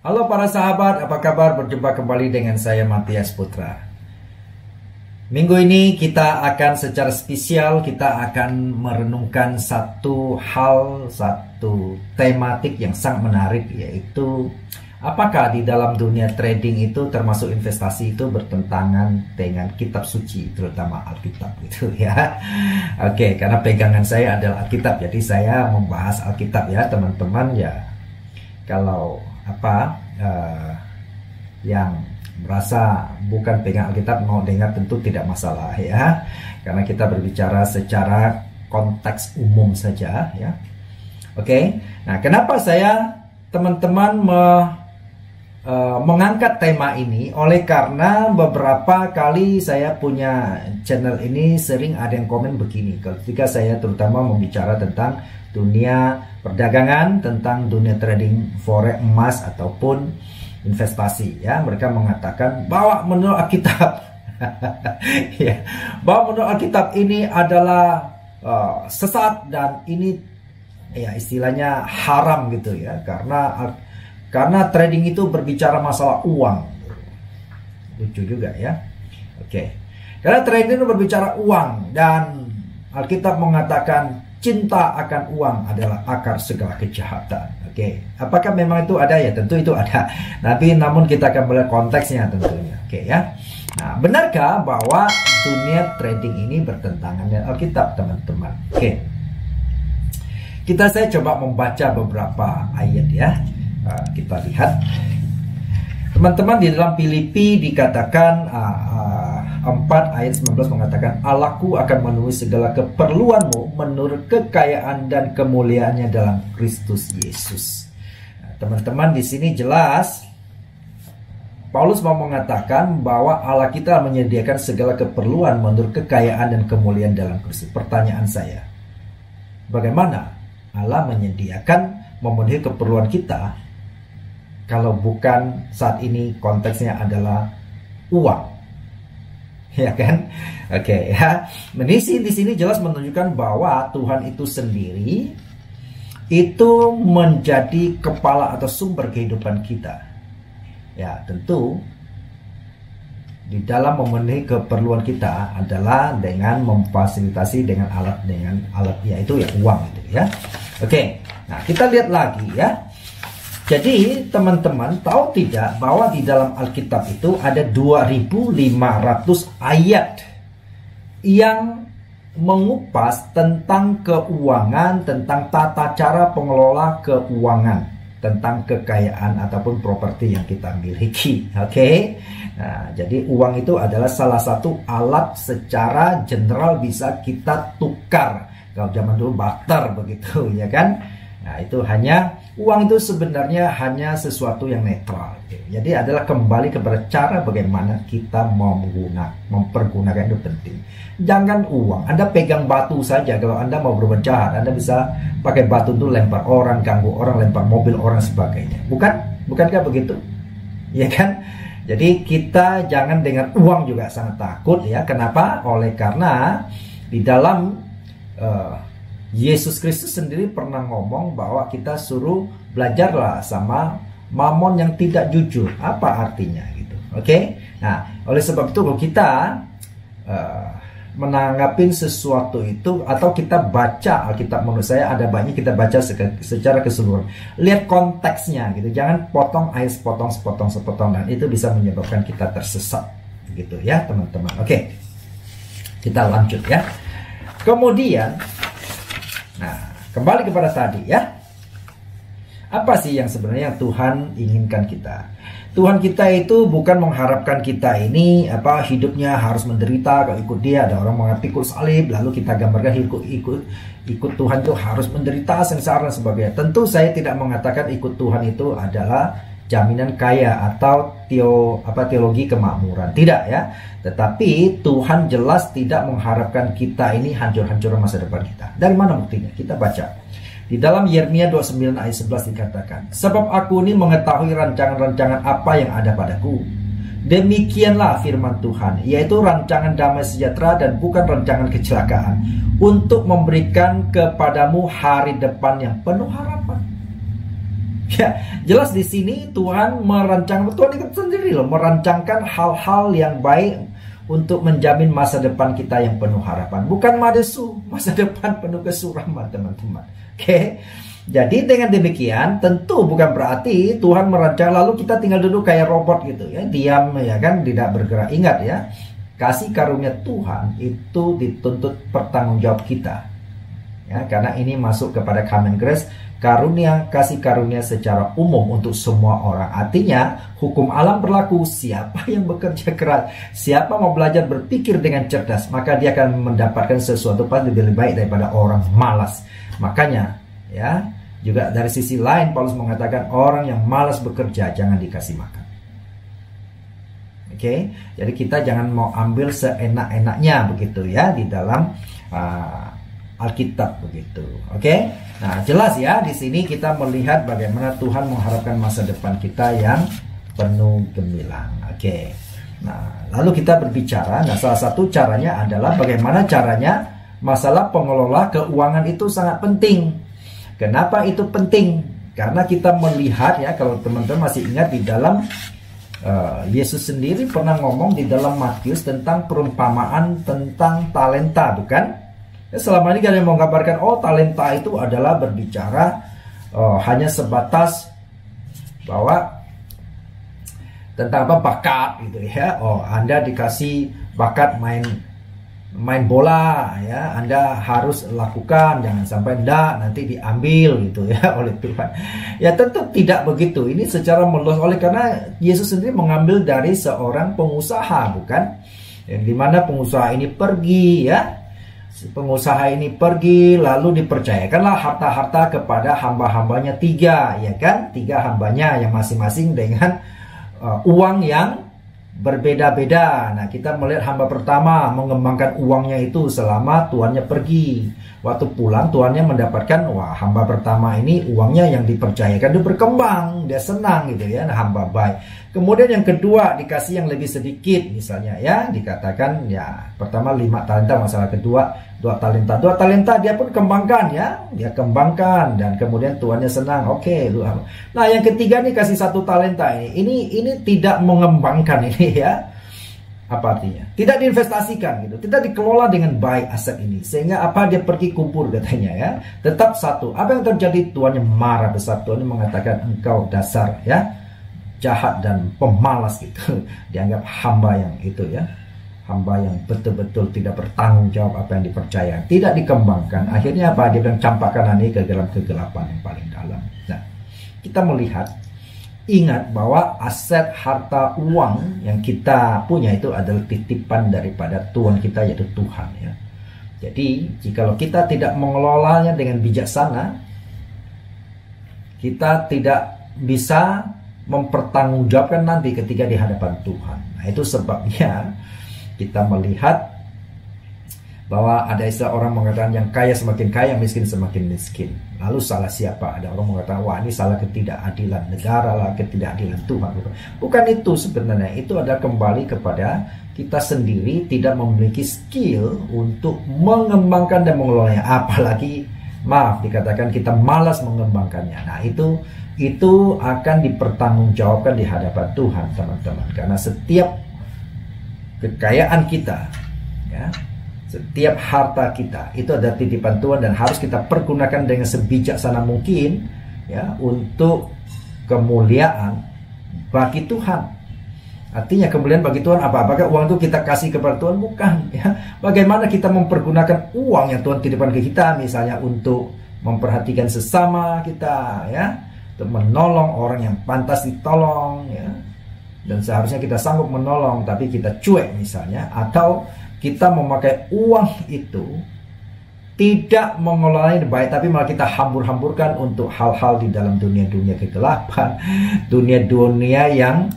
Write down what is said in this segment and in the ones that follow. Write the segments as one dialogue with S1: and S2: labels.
S1: Halo para sahabat, apa kabar? Berjumpa kembali dengan saya Matias Putra. Minggu ini kita akan secara spesial merenungkan satu tematik yang sangat menarik, yaitu apakah di dalam dunia trading itu termasuk investasi itu bertentangan dengan kitab suci, terutama Alkitab gitu ya. Oke, karena pegangan saya adalah Alkitab, jadi saya membahas Alkitab ya teman-teman ya. Kalau yang merasa bukan pegang Alkitab mau dengar tentu tidak masalah ya, karena kita berbicara secara konteks umum saja ya. Oke, nah kenapa saya teman-teman mengangkat tema ini? Oleh karena beberapa kali saya punya channel ini sering ada yang komen begini ketika saya terutama membicara tentang dunia perdagangan, tentang dunia trading forex, emas ataupun investasi ya. Mereka mengatakan bahwa menurut Alkitab ya, bahwa menurut Alkitab ini adalah sesat dan ini ya istilahnya haram gitu ya, karena trading itu berbicara masalah uang. Lucu juga ya. Oke. Karena trading itu berbicara uang dan Alkitab mengatakan cinta akan uang adalah akar segala kejahatan. Oke, apakah memang itu ada? Ya tentu itu ada. Namun kita akan melihat konteksnya tentunya. Oke ya. Nah, benarkah bahwa dunia trading ini bertentangan dengan Alkitab, teman-teman? Oke. Saya coba membaca beberapa ayat ya. Kita lihat. Teman-teman, di dalam Filipi dikatakan 4 ayat 19 mengatakan, Allahku akan memenuhi segala keperluanmu menurut kekayaan dan kemuliaannya dalam Kristus Yesus. Teman-teman, di sini jelas Paulus mau mengatakan bahwa Allah kita menyediakan segala keperluan menurut kekayaan dan kemuliaan dalam Kristus. Pertanyaan saya, bagaimana Allah memenuhi keperluan kita kalau bukan saat ini konteksnya adalah uang? Ya kan? Oke ya. Menisi di sini jelas menunjukkan bahwa Tuhan itu sendiri itu menjadi kepala atau sumber kehidupan kita. Ya, tentu di dalam memenuhi keperluan kita adalah dengan memfasilitasi dengan alat yaitu ya uang itu ya. Oke. Nah, kita lihat lagi ya. Jadi teman-teman tahu tidak bahwa di dalam Alkitab itu ada 2.500 ayat yang mengupas tentang keuangan, tentang tata cara pengelola keuangan, tentang kekayaan ataupun properti yang kita miliki. Oke. Nah, jadi uang itu adalah salah satu alat secara general bisa kita tukar. Kalau zaman dulu barter begitu ya kan. Nah, itu uang itu sebenarnya hanya sesuatu yang netral. Jadi adalah kembali kepada cara bagaimana kita mempergunakan itu penting. Jangan uang. Anda pegang batu saja. Kalau Anda mau berbuat jahat, Anda bisa pakai batu itu lempar orang, ganggu orang, lempar mobil orang sebagainya. Bukankah begitu? Ya kan? Jadi kita jangan dengan uang juga sangat takut ya. Kenapa? Oleh karena di dalam Yesus Kristus sendiri pernah ngomong bahwa kita suruh belajarlah sama mamon yang tidak jujur. Apa artinya gitu? Oke? Nah, oleh sebab itu kalau kita menanggapin sesuatu itu atau kita baca Alkitab, menurut saya ada banyak kita baca secara keseluruhan. Lihat konteksnya gitu. Jangan potong ayat sepotong dan itu bisa menyebabkan kita tersesat gitu ya, teman-teman. Oke. Kita lanjut ya. Kemudian kembali kepada tadi ya. Apa sih yang sebenarnya Tuhan inginkan kita? Tuhan kita itu bukan mengharapkan kita ini hidupnya harus menderita. Kalau ikut dia, ada orang mengatakan ikut salib, lalu kita gambarkan ikut Tuhan itu harus menderita, sengsara dan sebagainya. Tentu saya tidak mengatakan ikut Tuhan itu adalah jaminan kaya atau teologi kemakmuran. Tidak ya. Tetapi Tuhan jelas tidak mengharapkan kita ini hancur-hancuran masa depan kita. Dari mana buktinya? Kita baca. Di dalam Yeremia 29 ayat 11 dikatakan, sebab aku ini mengetahui rancangan-rancangan apa yang ada padaku. Demikianlah firman Tuhan, yaitu rancangan damai sejahtera dan bukan rancangan kecelakaan, untuk memberikan kepadamu hari depan yang penuh harapan. Ya, jelas di sini Tuhan Tuhan sendiri loh merancangkan hal-hal yang baik untuk menjamin masa depan kita yang penuh harapan. Bukan masa depan penuh kesuraman, teman-teman. Oke. Jadi dengan demikian tentu bukan berarti Tuhan merancang lalu kita tinggal duduk kayak robot gitu ya, diam ya kan, tidak bergerak. Ingat ya, kasih karunia Tuhan itu dituntut pertanggungjawab kita. Ya, karena ini masuk kepada common grace, kasih karunia secara umum untuk semua orang. Artinya hukum alam berlaku, siapa yang bekerja keras, siapa mau belajar berpikir dengan cerdas, maka dia akan mendapatkan sesuatu pasti lebih baik daripada orang malas. Makanya ya, juga dari sisi lain Paulus mengatakan orang yang malas bekerja jangan dikasih makan. Oke, jadi kita jangan mau ambil seenak-enaknya begitu ya di dalam Alkitab begitu. Oke. Nah, jelas ya di sini kita melihat bagaimana Tuhan mengharapkan masa depan kita yang penuh gemilang. Oke. Nah, lalu kita berbicara, salah satu caranya adalah bagaimana caranya masalah pengelola keuangan itu sangat penting. Kenapa itu penting? Karena kita melihat ya, kalau teman-teman masih ingat di dalam Yesus sendiri pernah ngomong di dalam Matius tentang perumpamaan tentang talenta, bukan? Ya, selama ini kalian mau gambarkan, talenta itu adalah berbicara hanya sebatas bahwa tentang bakat gitu ya. Anda dikasih bakat main bola ya, Anda harus lakukan, jangan sampai nanti diambil gitu ya oleh Tuhan. Ya tentu tidak begitu. Ini secara meluas karena Yesus sendiri mengambil dari seorang pengusaha, bukan? Yang dimana pengusaha ini pergi ya. Pengusaha ini pergi lalu dipercayakanlah harta-harta kepada hamba-hambanya 3 ya kan, 3 hambanya yang masing-masing dengan uang yang berbeda-beda. Nah, kita melihat hamba pertama mengembangkan uangnya itu selama tuannya pergi. Waktu pulang tuannya mendapatkan, hamba pertama ini uangnya yang dipercayakan dia berkembang, dia senang gitu ya, hamba baik. Kemudian yang kedua dikasih yang lebih sedikit misalnya ya, dikatakan ya pertama 5 talenta, masalah kedua 2 talenta. 2 talenta dia pun kembangkan ya, dia kembangkan dan kemudian tuannya senang. Oke, nah yang ketiga nih kasih 1 talenta ini tidak mengembangkan ini ya. Apa artinya? Tidak diinvestasikan gitu, tidak dikelola dengan baik aset ini, sehingga dia pergi kumpul katanya ya. Tetap satu, apa yang terjadi? Tuannya marah besar, tuannya mengatakan engkau dasar ya jahat dan pemalas gitu. Dianggap hamba yang itu ya, hamba yang betul-betul tidak bertanggung jawab apa yang dipercaya, tidak dikembangkan. Akhirnya dia bilang campakkan ini ke dalam kegelapan yang paling dalam. Nah, kita melihat, ingat bahwa aset harta uang yang kita punya itu adalah titipan daripada Tuhan kita, yaitu Tuhan ya. Jadi jikalau kita tidak mengelolanya dengan bijaksana, kita tidak bisa mempertanggungjawabkan nanti ketika di hadapan Tuhan. Nah, itu sebabnya kita melihat bahwa ada istilah orang mengatakan yang kaya semakin kaya, miskin semakin miskin. Lalu salah siapa? Ada orang mengatakan, ini salah ketidakadilan negara lah, ketidakadilan Tuhan. Bukan itu sebenarnya. Itu adalah kembali kepada kita sendiri tidak memiliki skill untuk mengembangkan dan mengelolanya. Apalagi, dikatakan kita malas mengembangkannya. Nah, itu akan dipertanggungjawabkan di hadapan Tuhan, teman-teman. Karena setiap kekayaan kita ya, setiap harta kita itu adalah titipan Tuhan dan harus kita pergunakan dengan sebijaksana mungkin ya, untuk kemuliaan bagi Tuhan. Artinya kemuliaan bagi Tuhan apa? Apakah uang itu kita kasih kepada Tuhan? Bukan ya. Bagaimana kita mempergunakan uang yang Tuhan titipkan ke kita, misalnya untuk memperhatikan sesama kita ya, untuk menolong orang yang pantas ditolong ya, dan seharusnya kita sanggup menolong tapi kita cuek misalnya, atau kita memakai uang itu tidak mengelolanya baik tapi malah kita hambur-hamburkan untuk hal-hal di dalam dunia-dunia kegelapan, dunia-dunia yang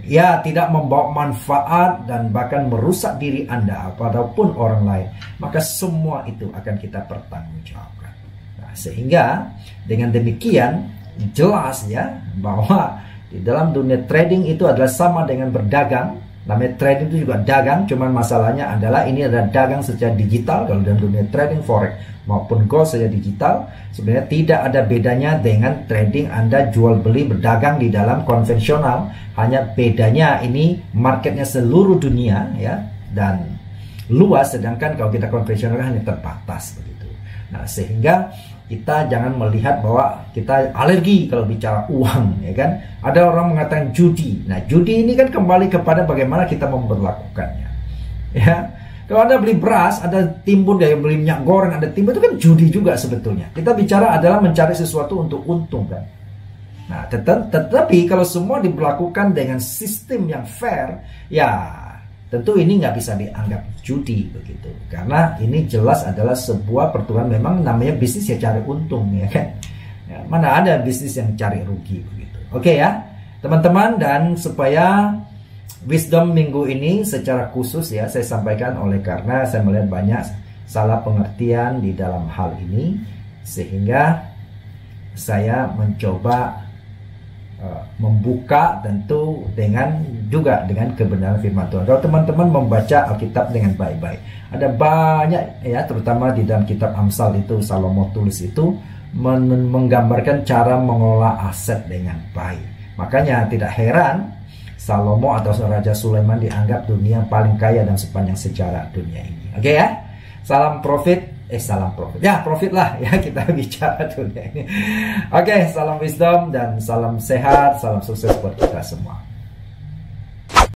S1: ya tidak membawa manfaat dan bahkan merusak diri Anda ataupun orang lain, maka semua itu akan kita pertanggungjawabkan. Nah, sehingga dengan demikian jelas ya bahwa di dalam dunia trading itu adalah sama dengan berdagang Namanya trading itu juga dagang, cuman masalahnya adalah ini adalah dagang secara digital. Kalau dalam dunia trading forex maupun gold secara digital, sebenarnya tidak ada bedanya dengan trading Anda jual beli berdagang di dalam konvensional. Hanya bedanya ini marketnya seluruh dunia ya, dan luas, sedangkan kalau kita konvensional hanya terbatas begitu. Nah, sehingga kita jangan melihat bahwa kita alergi kalau bicara uang, ya kan? Ada orang mengatakan judi. Nah, judi ini kan kembali kepada bagaimana kita memperlakukannya. Ya, kalau Anda beli beras, ada timbun, dari beli minyak goreng, ada timbun, itu kan judi juga sebetulnya. Kita bicara adalah mencari sesuatu untuk untung kan. Nah, tetapi kalau semua diberlakukan dengan sistem yang fair, ya tentu ini nggak bisa dianggap judi begitu, karena ini jelas adalah sebuah pertumbuhan. Memang namanya bisnis ya cari untung, ya kan ya, mana ada bisnis yang cari rugi begitu. Oke ya teman-teman, dan supaya wisdom minggu ini secara khusus ya saya sampaikan oleh karena saya melihat banyak salah pengertian di dalam hal ini, sehingga saya mencoba membuka tentu dengan kebenaran firman Tuhan. Kalau teman-teman membaca Alkitab dengan baik-baik, ada banyak ya, terutama di dalam kitab Amsal itu Salomo tulis itu menggambarkan cara mengelola aset dengan baik. Makanya tidak heran Salomo atau Raja Sulaiman dianggap dunia paling kaya dan sepanjang sejarah dunia ini. Oke ya, salam profit. Salam profit. Ya, profit lah ya kita bicara dunia ini. Oke, salam wisdom dan salam sehat, salam sukses buat kita semua.